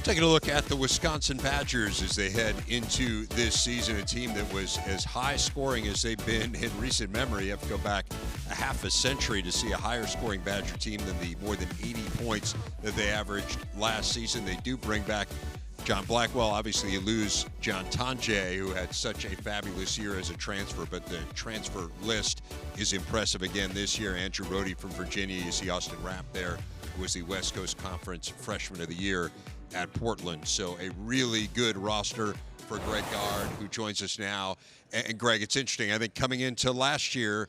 Taking a look at the Wisconsin Badgers as they head into this season, a team that was as high scoring as they've been in recent memory. You have to go back a half a century to see a higher scoring Badger team than the more than 80 points that they averaged last season. They do bring back John Blackwell. Obviously, you lose John Tonje, who had such a fabulous year as a transfer, but the transfer list is impressive again this year. Andrew Rohde from Virginia. You see Austin Rapp there, who was the West Coast Conference Freshman of the Year at Portland. So a really good roster for Greg Gard, who joins us now. And Greg, it's interesting. I think coming into last year,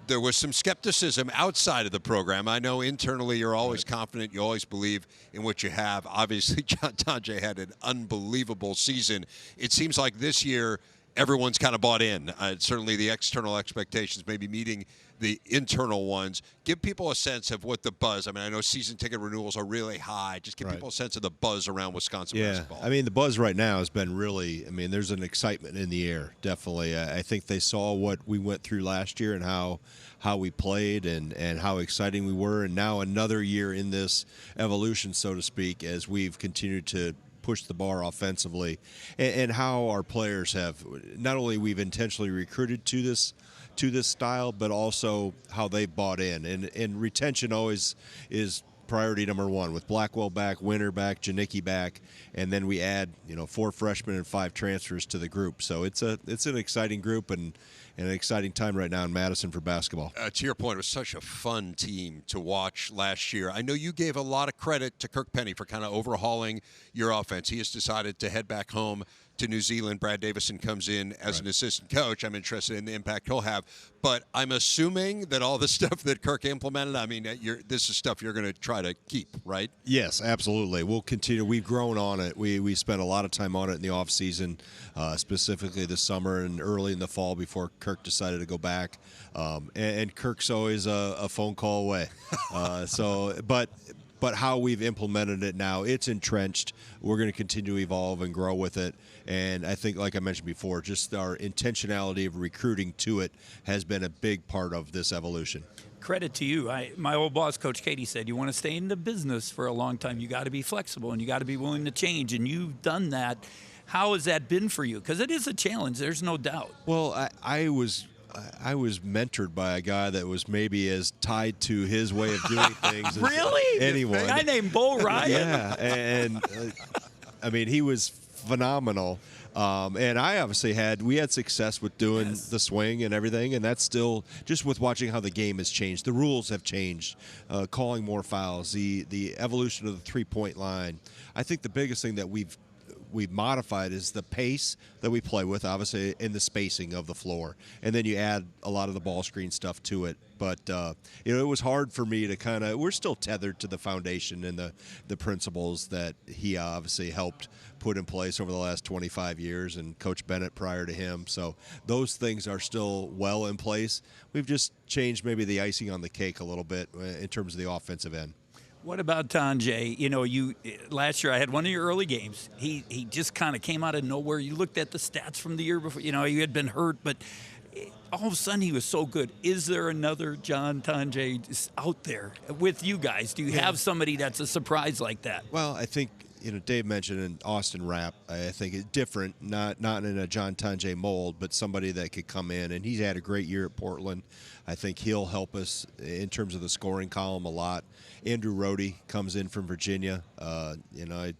there was some skepticism outside of the program. I know internally you're always confident. You always believe in what you have. Obviously, John Tonje had an unbelievable season. It seems like this year everyone's kind of bought in. Certainly the external expectations maybe meeting the internal ones. Give people a sense of what the buzz. I mean, I know season ticket renewals are really high. Just give people a sense of the buzz around Wisconsin basketball. I mean, the buzz right now has been really, there's an excitement in the air, definitely. I think they saw what we went through last year and how we played and how exciting we were. And now another year in this evolution, so to speak, as we've continued to push the bar offensively, and how our players have not only we've intentionally recruited to this style, but also how they bought in. And retention always is priority number one, with Blackwell back, Winter back, Janicki back, and then we add 4 freshmen and 5 transfers to the group. So it's an exciting group and an exciting time right now in Madison for basketball. To your point, it was such a fun team to watch last year. I know you gave a lot of credit to Kirk Penny for kind of overhauling your offense. He has decided to head back home to New Zealand. Brad Davison comes in as an assistant coach. I'm interested in the impact he'll have. But I'm assuming that all the stuff that Kirk implemented, this is stuff you're going to try to keep, right? Yes, absolutely. We'll continue. We've grown on it. We spent a lot of time on it in the offseason, specifically this summer and early in the fall before Kirk decided to go back. And Kirk's always a phone call away. But how we've implemented it now, it's entrenched. We're going to continue to evolve and grow with it. And I think, like I mentioned before, just our intentionality of recruiting to it has been a big part of this evolution. Credit to you. My old boss, Coach Katie, said you want to stay in the business for a long time. You got to be flexible and you got to be willing to change. And you've done that. How has that been for you? Because it is a challenge. There's no doubt. Well, I was mentored by a guy that was maybe as tied to his way of doing things as anyone. A guy named Bo Ryan? Yeah, and he was phenomenal. And I obviously we had success with doing the swing and everything, and that's still just with watching how the game has changed. The rules have changed, calling more fouls, the evolution of the three-point line. I think the biggest thing that we've modified is the pace that we play with, obviously, in the spacing of the floor. And then you add a lot of the ball screen stuff to it. But, it was hard for me to we're still tethered to the foundation and the principles that he obviously helped put in place over the last 25 years, and Coach Bennett prior to him. So those things are still well in place. We've just changed maybe the icing on the cake a little bit in terms of the offensive end. What about Tonje? Last year I had one of your early games. He just kind of came out of nowhere. You looked at the stats from the year before. You had been hurt, but all of a sudden he was so good. Is there another John Tonje out there with you guys? Do you have somebody that's a surprise like that? Well, I think Dave mentioned an Austin Rapp. I think it's different, not in a John Tonje mold, but somebody that could come in, and he's had a great year at Portland. I think he'll help us in terms of the scoring column a lot. Andrew Rohde comes in from Virginia. I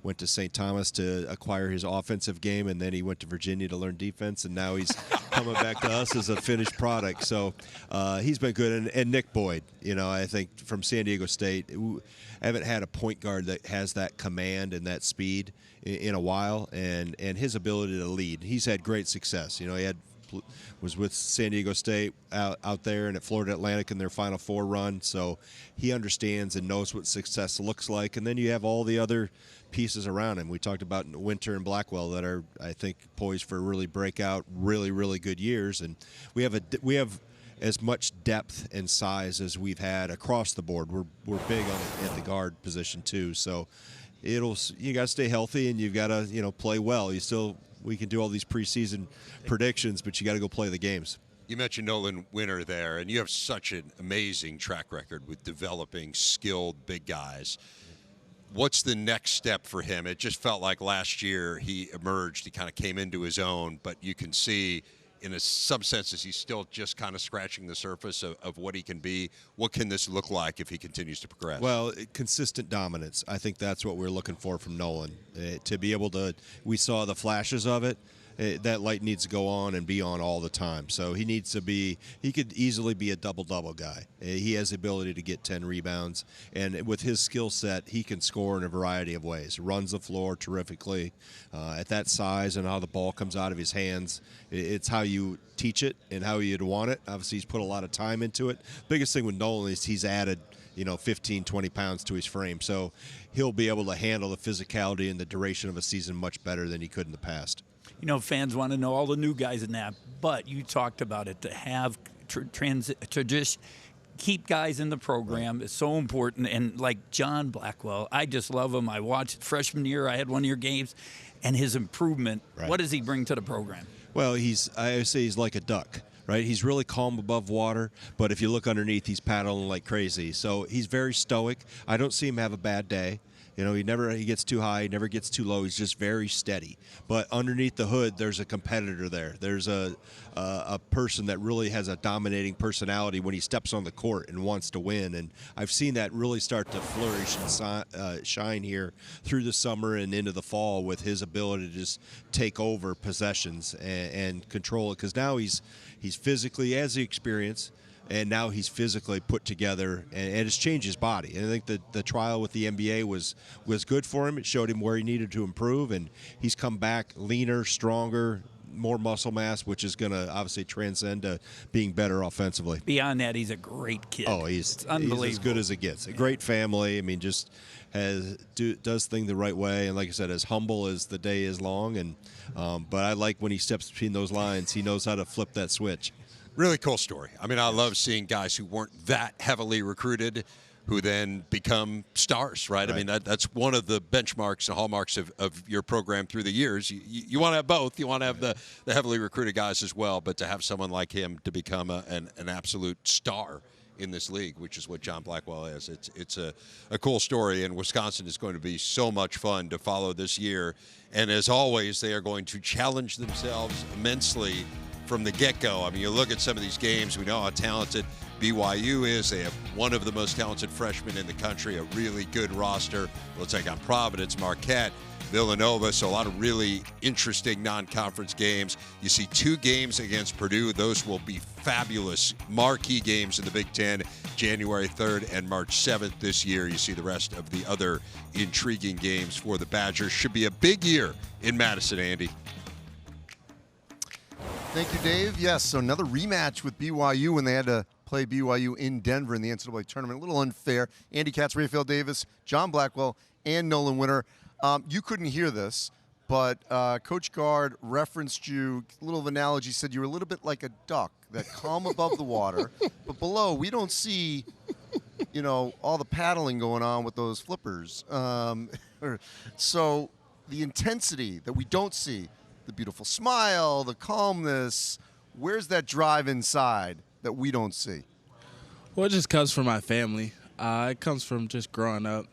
went to St. Thomas to acquire his offensive game, and then he went to Virginia to learn defense, and now he's coming back to us as a finished product. So he's been good. And Nick Boyd, I think from San Diego State, I haven't had a point guard that has that command and that speed in a while, and his ability to lead. He's had great success. He was with San Diego State out there and at Florida Atlantic in their Final Four run. So he understands and knows what success looks like. And then you have all the other pieces around him. We talked about Winter and Blackwell that are, I think, poised for really breakout, really, really good years. And we have as much depth and size as we've had across the board. We're big at the guard position too. So you got to stay healthy and you've got to play well. We can do all these preseason predictions, but you got to go play the games. You mentioned Nolan Winter there, and you have such an amazing track record with developing skilled big guys. what's the next step for him? It just felt like last year he emerged, he kind of came into his own, but you can see in some senses he's still just kind of scratching the surface of what he can be. What can this look like if he continues to progress? Well, consistent dominance. I think that's what we're looking for from Nolan. To be able to, we saw the flashes of it. That light needs to go on and be on all the time. So he needs to be, he could easily be a double-double guy. He has the ability to get 10 rebounds. And with his skill set, he can score in a variety of ways. Runs the floor terrifically. At that size and how the ball comes out of his hands, it's how you teach it and how you'd want it. Obviously, he's put a lot of time into it. Biggest thing with Nolan is he's added 15, 20 pounds to his frame. So he'll be able to handle the physicality and the duration of a season much better than he could in the past. Fans want to know all the new guys in that, but you talked about it, to have to just keep guys in the program is so important. And like John Blackwell, I just love him. I watched freshman year. I had one of your games, and his improvement. Right. What does he bring to the program? Well, I say he's like a duck. Right, he's really calm above water, but if you look underneath, he's paddling like crazy. So he's very stoic. I don't see him have a bad day. He gets too high, he never gets too low. He's just very steady. But underneath the hood, there's a competitor there. There's a person that really has a dominating personality when he steps on the court and wants to win. And I've seen that really start to flourish and shine here through the summer and into the fall with his ability to just take over possessions and control it. Because now he's physically, has the experience, and now he's physically put together, and it's changed his body. And I think the trial with the NBA was good for him. It showed him where he needed to improve, and he's come back leaner, stronger, more muscle mass, which is going to obviously transcend to being better offensively. Beyond that, he's a great kid. Oh, he's as good as it gets. A great family. I mean, just does things the right way, and like I said, as humble as the day is long. And but I like when he steps between those lines. He knows how to flip that switch. Really cool story. I mean, I love seeing guys who weren't that heavily recruited who then become stars, right? I mean, that's one of the benchmarks and hallmarks of your program through the years. You want to have both. You want to have the heavily recruited guys as well, but to have someone like him to become an absolute star in this league, which is what John Blackwell is. It's a cool story, and Wisconsin is going to be so much fun to follow this year. And as always, they are going to challenge themselves immensely from the get-go. I mean, you look at some of these games, we know how talented BYU is. They have one of the most talented freshmen in the country, a really good roster. They'll take on Providence, Marquette, Villanova, so a lot of really interesting non-conference games. You see 2 games against Purdue. Those will be fabulous marquee games in the Big Ten, January 3rd and March 7th this year. You see the rest of the other intriguing games for the Badgers. Should be a big year in Madison, Andy. Thank you, Dave. Yes, so another rematch with BYU when they had to play BYU in Denver in the NCAA tournament. A little unfair. Andy Katz, Raphael Davis, John Blackwell, and Nolan Winter. You couldn't hear this, but Coach Gard referenced you, a little analogy, said you were a little bit like a duck, that calm above the water, but below we don't see, all the paddling going on with those flippers. So the intensity that we don't see, the beautiful smile, the calmness, where's that drive inside that we don't see? Well, it just comes from my family. It comes from just growing up,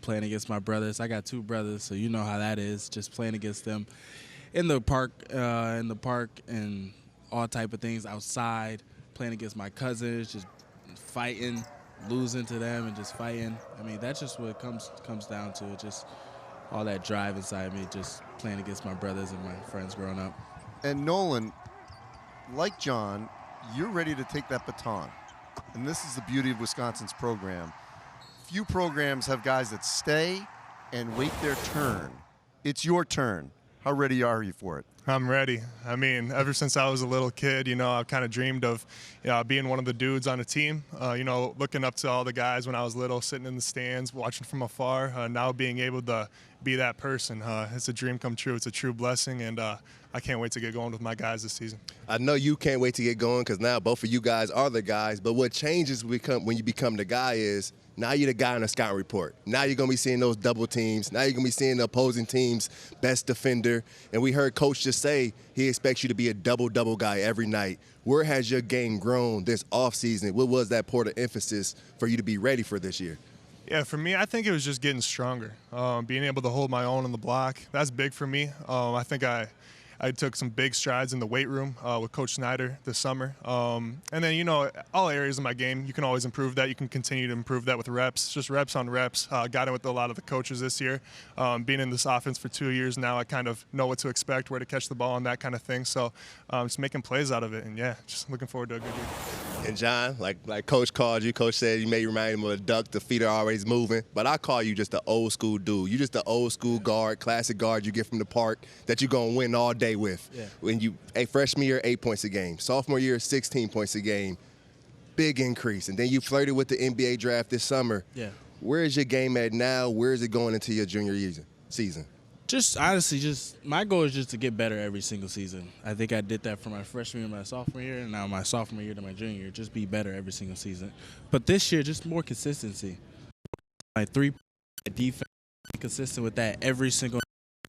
playing against my brothers. I got 2 brothers, so you know how that is, just playing against them in the park and all type of things outside, playing against my cousins, just fighting, losing to them and just fighting. I mean, that's just what it comes down to, just all that drive inside me, just playing against my brothers and my friends growing up. And Nolan, like John, you're ready to take that baton. And this is the beauty of Wisconsin's program. Few programs have guys that stay and wait their turn. It's your turn. How ready are you for it? I'm ready. I mean, ever since I was a little kid, I've kind of dreamed of being one of the dudes on a team, looking up to all the guys when I was little, sitting in the stands, watching from afar, now being able to be that person. It's a dream come true. It's a true blessing, and I can't wait to get going with my guys this season. I know you can't wait to get going because now both of you guys are the guys, but what changes when you become the guy is now you're the guy on the scouting report. Now you're going to be seeing those double teams. Now you're going to be seeing the opposing team's best defender. And we heard Coach just say he expects you to be a double-double guy every night. Where has your game grown this offseason? What was that point of emphasis for you to be ready for this year? Yeah, for me, I think it was just getting stronger. Being able to hold my own on the block, that's big for me. I think I took some big strides in the weight room with Coach Snyder this summer. And then, you know, all areas of my game, you can always improve that. You can continue to improve that with reps, just reps on reps. Got in with a lot of the coaches this year. Being in this offense for 2 years now, I kind of know what to expect, where to catch the ball and that kind of thing. So just making plays out of it. And, yeah, just looking forward to a good year. And, John, like Coach called you, Coach said you may remind him of a duck, the feet are always moving. But I call you just an old school dude. You just the old school guard, classic guard you get from the park that you're going to win all day with. Yeah. When you freshman year, 8 points a game. Sophomore year, 16 points a game. Big increase. And then you flirted with the NBA draft this summer. Yeah. Where is your game at now? Where is it going into your junior season? Just honestly, my goal is just to get better every single season. I think I did that from my freshman year to my sophomore year, and now my sophomore year to my junior year. Just be better every single season. But this year, just more consistency. My defense, consistent with that every single.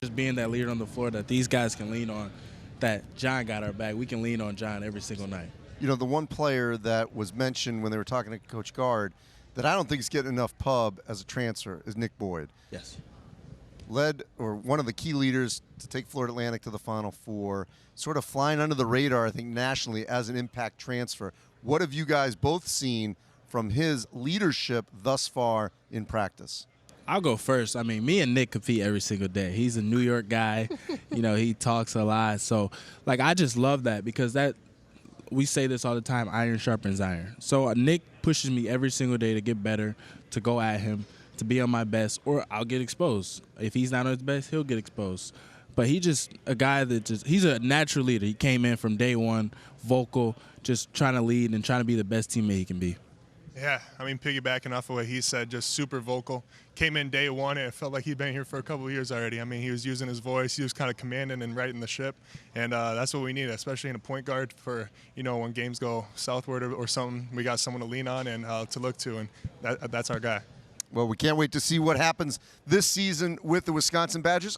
Just being that leader on the floor that these guys can lean on. That John got our back. We can lean on John every single night. You know, the one player that was mentioned when they were talking to Coach Gard that I don't think is getting enough pub as a transfer is Nick Boyd. Yes. Led, or one of the key leaders to take Florida Atlantic to the Final Four, sort of flying under the radar, I think, nationally as an impact transfer. What have you guys both seen from his leadership thus far in practice? I'll go first. I mean, me and Nick compete every single day. He's a New York guy. You know, he talks a lot. So, like, I just love that because we say this all the time, iron sharpens iron. So Nick pushes me every single day to get better, to go at him, to be on my best, or I'll get exposed. If he's not on his best, he'll get exposed. But he's just a guy he's a natural leader. He came in from day one, vocal, just trying to lead and trying to be the best teammate he can be. Yeah, I mean, piggybacking off of what he said, just super vocal. Came in day one, and it felt like he'd been here for a couple of years already. I mean, he was using his voice. He was kind of commanding and righting the ship, and that's what we need, especially in a point guard for, you know, when games go southward or something, we got someone to lean on and to look to, and that's our guy. Well, we can't wait to see what happens this season with the Wisconsin Badgers.